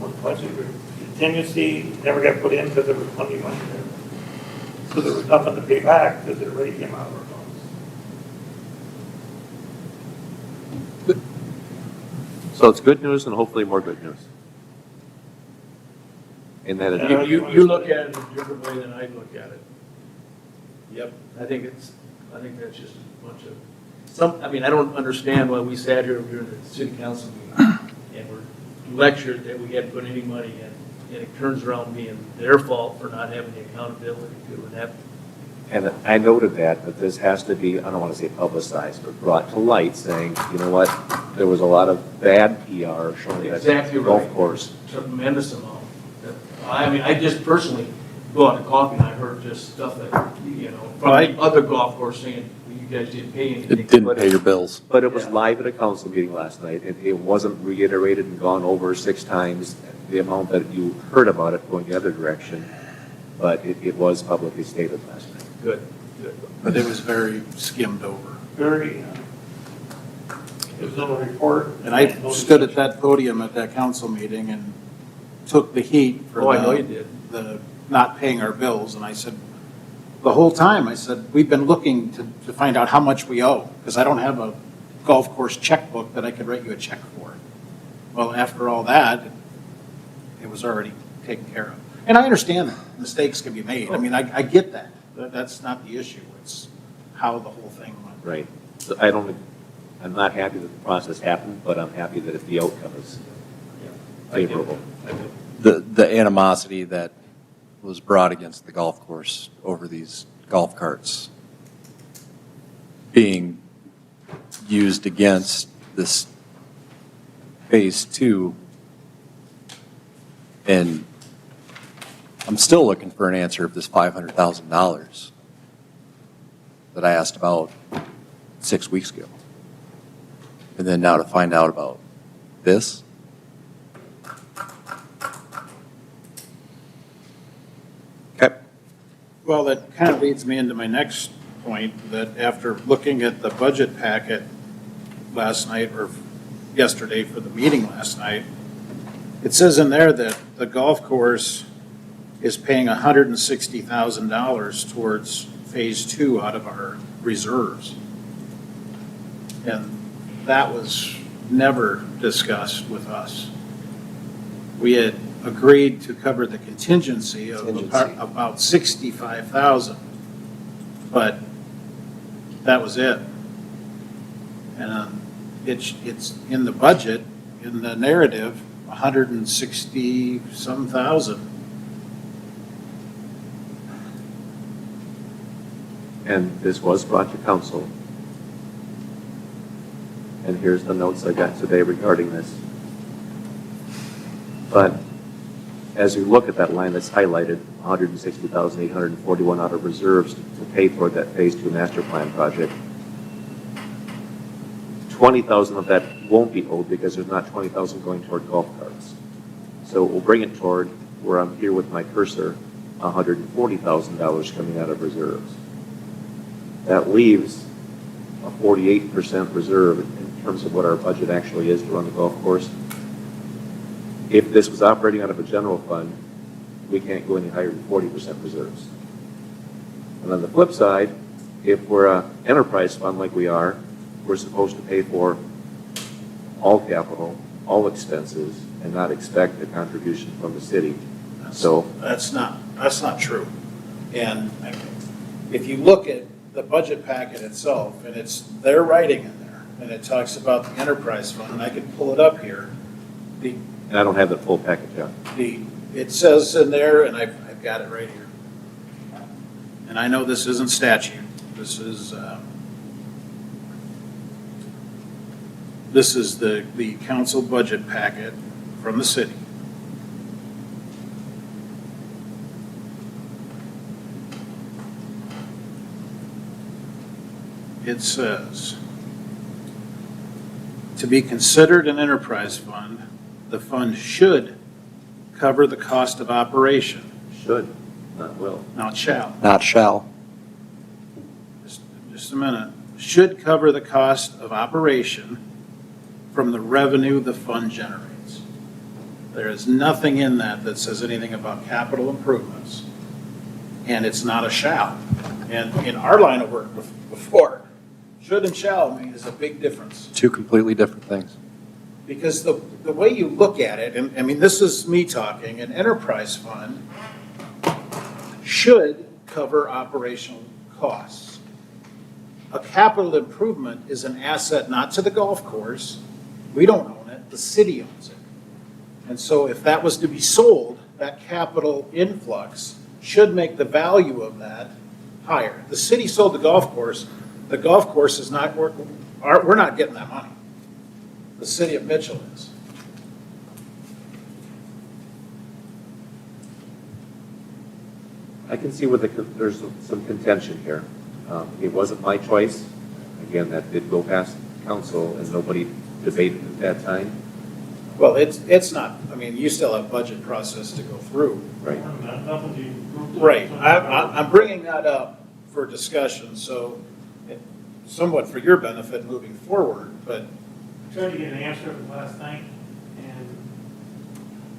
was budgeted contingency, never got put in because there was plenty of money there. So there was nothing to pay back because it already came out of our funds. So it's good news and hopefully more good news. And that Yeah. it, You look at it a different way than I look at it. yep. I think that's just a bunch of, I mean, I don't understand why we sat here during the city council meeting and were lectured that we hadn't put any money in, and it turns around being their fault for not having the accountability to it. That, and I noted that this has to be, I don't want to say publicized, but brought to light, saying, you know what, there was a lot of bad PR showing that Exactly golf right. course. tremendous amount. I mean, I just personally go out to coffee and I heard just stuff that, you know, from Right. the other golf course saying, you guys didn't pay anything. it didn't pay your bills. But it was Yeah. live at a council meeting last night. It wasn't reiterated and gone over 6 times, the amount that you heard about it going the other direction. But it was publicly stated last night. Good, good. But it was very skimmed over. Very, it was on the report. And I stood at that podium at that council meeting and took the heat for Oh, I know you did. the not paying our bills. And I said, the whole time, I said, we've been looking to find out how much we owe, because I don't have a golf course checkbook that I could write you a check for. Well, after all that, it was already taken care of. And I understand that mistakes can be made. I mean, I get that. That's not the issue. It's how the whole thing went. Right. So I'm not happy that the process happened, but I'm happy that the outcome is favorable. The animosity that was brought against the golf course over these golf carts being used against this phase two. And I'm still looking for an answer of this $500,000 that I asked about 6 weeks ago. And then now to find out about this. Okay. Well, that kind of leads me into my next point, that after looking at the budget packet last night, or yesterday for the meeting last night, it says in there that the golf course is paying $160,000 towards phase two out of our reserves. And that was never discussed with us. We had agreed to cover the contingency of about 65,000, but that was it. And it's in the budget, in the narrative, 160 some thousand. And this was brought to council. And here's the notes I got today regarding this. But as you look at that line that's highlighted, 160,841 out of reserves to pay toward that phase two master plan project, 20,000 of that won't be owed because there's not 20,000 going toward golf carts. So we'll bring it toward where I'm here with my cursor, $140,000 coming out of reserves. That leaves a 48% reserve in terms of what our budget actually is to run the golf course. If this was operating out of a general fund, we can't go any higher than 40% reserves. And on the flip side, if we're an enterprise fund like we are, we're supposed to pay for all capital, all expenses, and not expect a contribution from the city. So That's not true. And if you look at the budget packet itself, and it's their writing in there, and it talks about the enterprise fund, and I can pull it up here. and I don't have the full package yet. It says in there, and I've got it right here. And I know this isn't statute. This is the council budget packet from the city. It says, to be considered an enterprise fund, the fund should cover the cost of operation. Should, not will. Not shall. Not shall. Just a minute. Should cover the cost of operation from the revenue the fund generates. There is nothing in that that says anything about capital improvements, and it's not a shall. And in our line of work before, should and shall is a big difference. Two completely different things. Because the way you look at it, and I mean, this is me talking, an enterprise fund should cover operational costs. A capital improvement is an asset not to the golf course. We don't own it, the city owns it. And so if that was to be sold, that capital influx should make the value of that higher. The city sold the golf course is not working, we're not getting that money. The city of Mitchell is. I can see where there's some contention here. It wasn't my choice. Again, that did go past council and nobody debated at that time. Well, it's not, I mean, you still have budget process to go through. Right. Right. I'm bringing that up for discussion, so somewhat for your benefit moving forward, but Tried to get an answer last night, and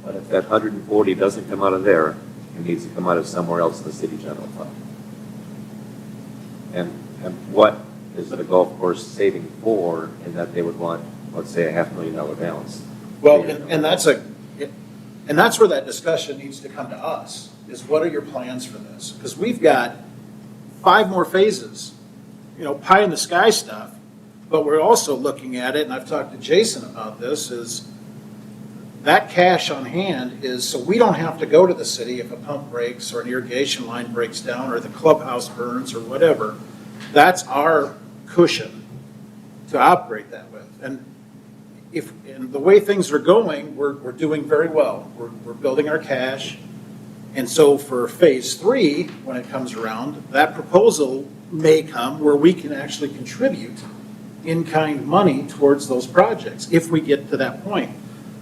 But if that 140 doesn't come out of there, it needs to come out of somewhere else in the city general fund. And what is the golf course saving for in that they would want, let's say, a $500,000 balance? well, and that's where that discussion needs to come to us, is what are your plans for this? Because we've got 5 more phases, pie in the sky stuff, But we're also looking at it, and I've talked to Jason about this, is that cash on hand is, so we don't have to go to the city if a pump breaks or an irrigation line breaks down or the clubhouse burns or whatever. That's our cushion to operate that with. And and the way things are going, we're doing very well. We're building our cash. And so for phase 3, when it comes around, that proposal may come where we can actually contribute in-kind money towards those projects, if we get to that point.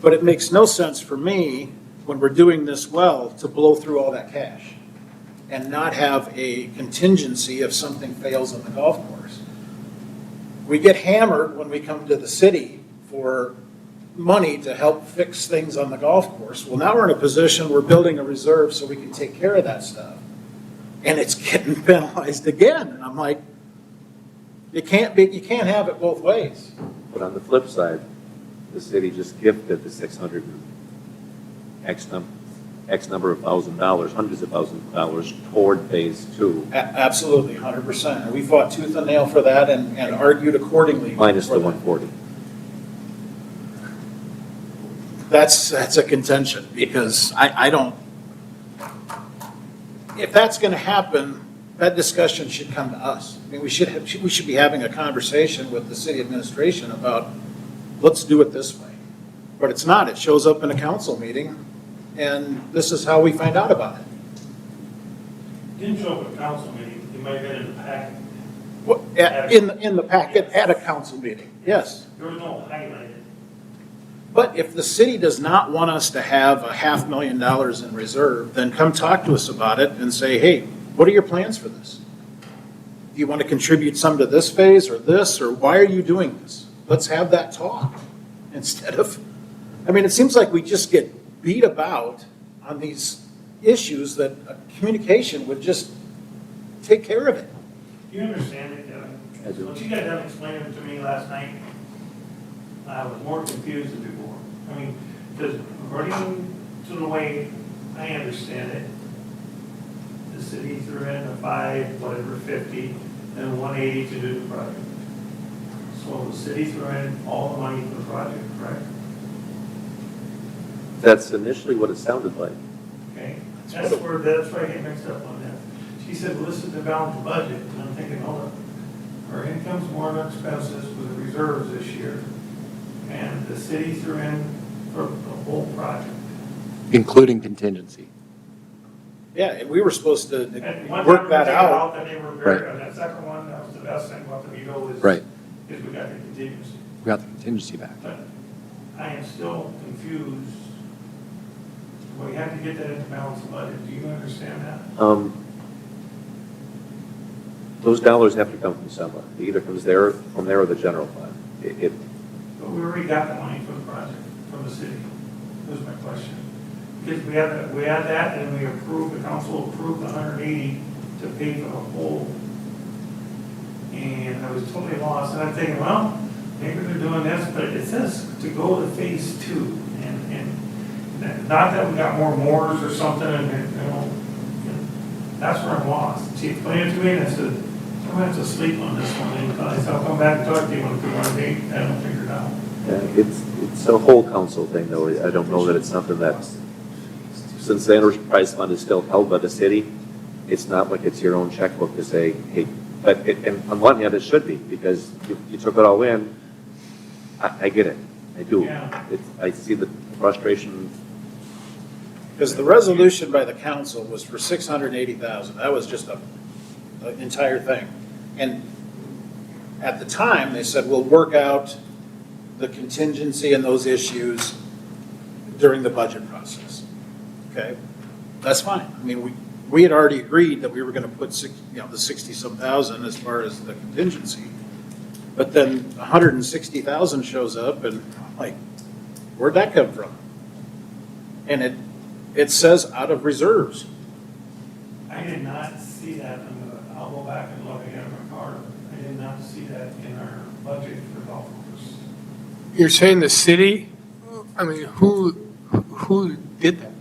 But it makes no sense for me, when we're doing this well, to blow through all that cash and not have a contingency if something fails on the golf course. We get hammered when we come to the city for money to help fix things on the golf course. Well, now we're in a position, we're building a reserve so we can take care of that stuff. And it's getting penalized again. And I'm like, you can't have it both ways. But on the flip side, the city just gifted the 600 and X number of $1,000s, hundreds of thousands of dollars toward phase 2. Absolutely, 100%. And we fought tooth and nail for that and argued accordingly. Minus for the that. 140. That's a contention, because I don't, if that's going to happen, that discussion should come to us. I mean, we should be having a conversation with the city administration about, let's do it this way. But it's not. It shows up in a council meeting, and this is how we find out about it. Didn't show up at a council meeting, it might have been in the packet. In the packet at a council meeting, yes. There was no highlighted. But if the city does not want us to have $500,000 in reserve, then come talk to us about it and say, hey, what are your plans for this? Do you want to contribute some to this phase or this, or why are you doing this? Let's have that talk instead of, I mean, it seems like we just get beat about on these issues that communication would just take care of it. Do you understand it, Kevin? I do. When you got done explaining it to me last night, I was more confused than before. I mean, because according to the way I understand it, the city threw in a 50, and 180 to do the project. So the city threw in all the money for the project, correct? That's initially what it sounded like. Okay, that's where I get mixed up on that. She said, well, this is the balanced budget, and I'm thinking, hold up. Our income's more than expenses with the reserves this year, and the city threw in for the whole project. Including contingency. Yeah, and we were supposed to And one work time that we took it out. Then they were very, Right. and that second one, that was the best thing about the veto is. Right. Is we got the contingency. We got the contingency back. But I am still confused. We have to get that into balance of budget. Do you understand that? Those dollars have to come from somewhere. It either comes from there or the general fund. But we already got the money for the project from the city. That was my question. Because we had that and the council approved the 180 to pay for the whole. And I was totally lost. And I'm thinking, well, maybe they're doing this, but it says to go to phase 2. And not that we got more moors or something, and that's where I'm lost. She explained it to me, and I said, I'm going to have to sleep on this one. And I said, I'll come back and talk to you if you want to date. I don't figure it out. It's a whole council thing, though. I don't know that it's something that, since the enterprise fund is still held by the city, it's not like it's your own checkbook to say, hey, and on one hand, it should be, because you took it all in. I get it. I do. Yeah. I see the frustration. Because the resolution by the council was for $680,000. That was just an entire thing. And at the time, they said, we'll work out the contingency and those issues during the budget process. Okay? That's fine. I mean, we had already agreed that we were going to put the 60-some thousand as far as the contingency. But then 160,000 shows up, and I'm like, where'd that come from? And it says out of reserves. I did not see that. I'll go back and look again at my card. I did not see that in our budget for golf course. You're saying the city? I mean, who did that?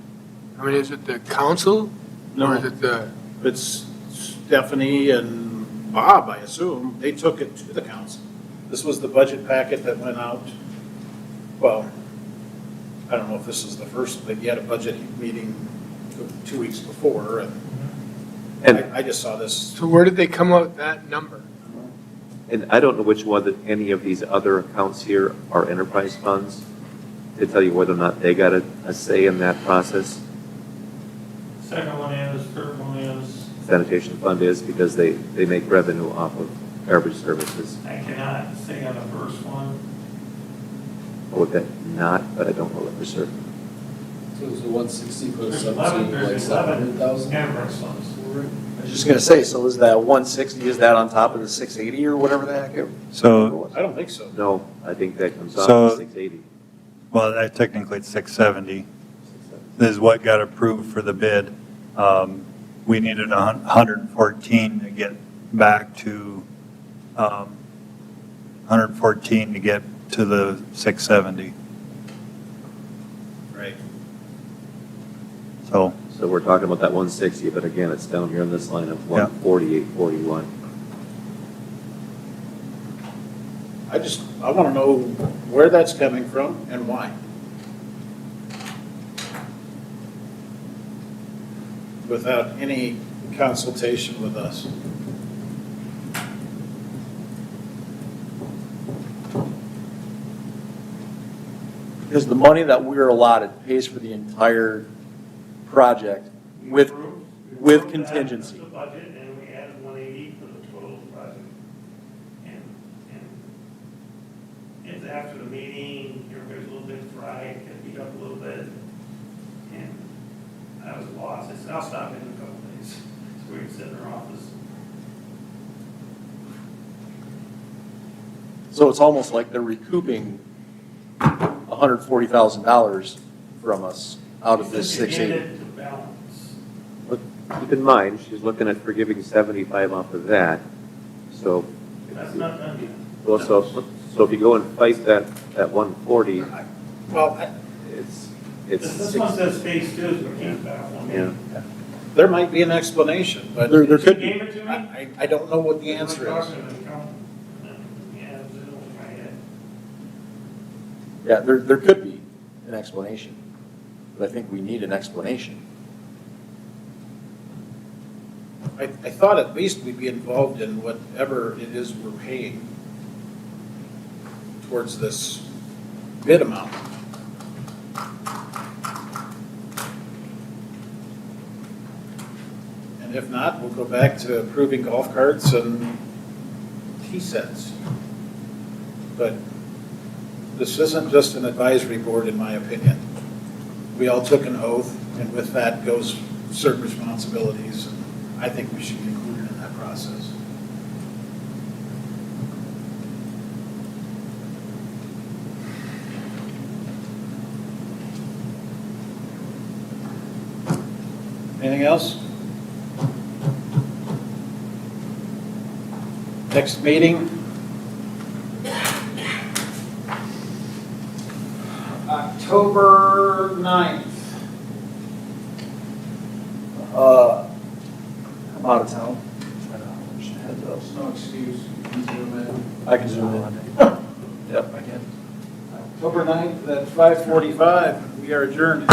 I mean, is it the council? No. Or is it the, It's Stephanie and Bob, I assume. They took it to the council. This was the budget packet that went out. Well, I don't know if this is the first, but you had a budget meeting 2 weeks before, and And, I just saw this. So where did they come up with that number? and I don't know which one that any of these other accounts here are enterprise funds, to tell you whether or not they got a say in that process. Second one is, third one is, Sanitation fund is, because they make revenue off of garbage services. I cannot say on the first one. Or would that not, but I don't know that for certain. So it was the 160 for the There's 17, 11, like there's 11 700,000? enterprise funds. I was just gonna say, so is that 160, is that on top of the 680 or whatever the heck it So, I don't think so. No, I think that comes off So- of 680. well, technically it's 670. This is what got approved for the bid. We needed 114 to get back to, 114 to get to the 670. Right. So, So we're talking about that 160, but again, it's down here in this line of 148.41. I want to know where that's coming from and why. Without any consultation with us. Because the money that we're allotted pays for the entire project with We approved that contingency. in the budget, and we added 180 for the total project. And it's after the meeting, everybody's a little bit fried, got beat up a little bit. And I was lost. I said, I'll stop in a couple days. So we can sit in our office. So it's almost like they're recouping $140,000 from us out of this Since you did 680. it to balance. But keep in mind, she's looking at forgiving 75 off of that, so. That's not done yet. Well, so if you go and fight that 140, Well, it's This one says phase 2 is what came back on. yeah. there might be an explanation, but There You could gave be. it to me? I don't know what the answer is. Yeah, it was in my head. Yeah, there could be an explanation, but I think we need an explanation. I thought at least we'd be involved in whatever it is we're paying towards this bid amount. And if not, we'll go back to approving golf carts and tee sets. But this isn't just an advisory board, in my opinion. We all took an oath, and with that goes certain responsibilities, and I think we should be included in that process. Anything else? Next meeting? October 9th. I'm out of town. No excuse. I can zoom in. Yep, I can. October 9th at 5:45, we are adjourned.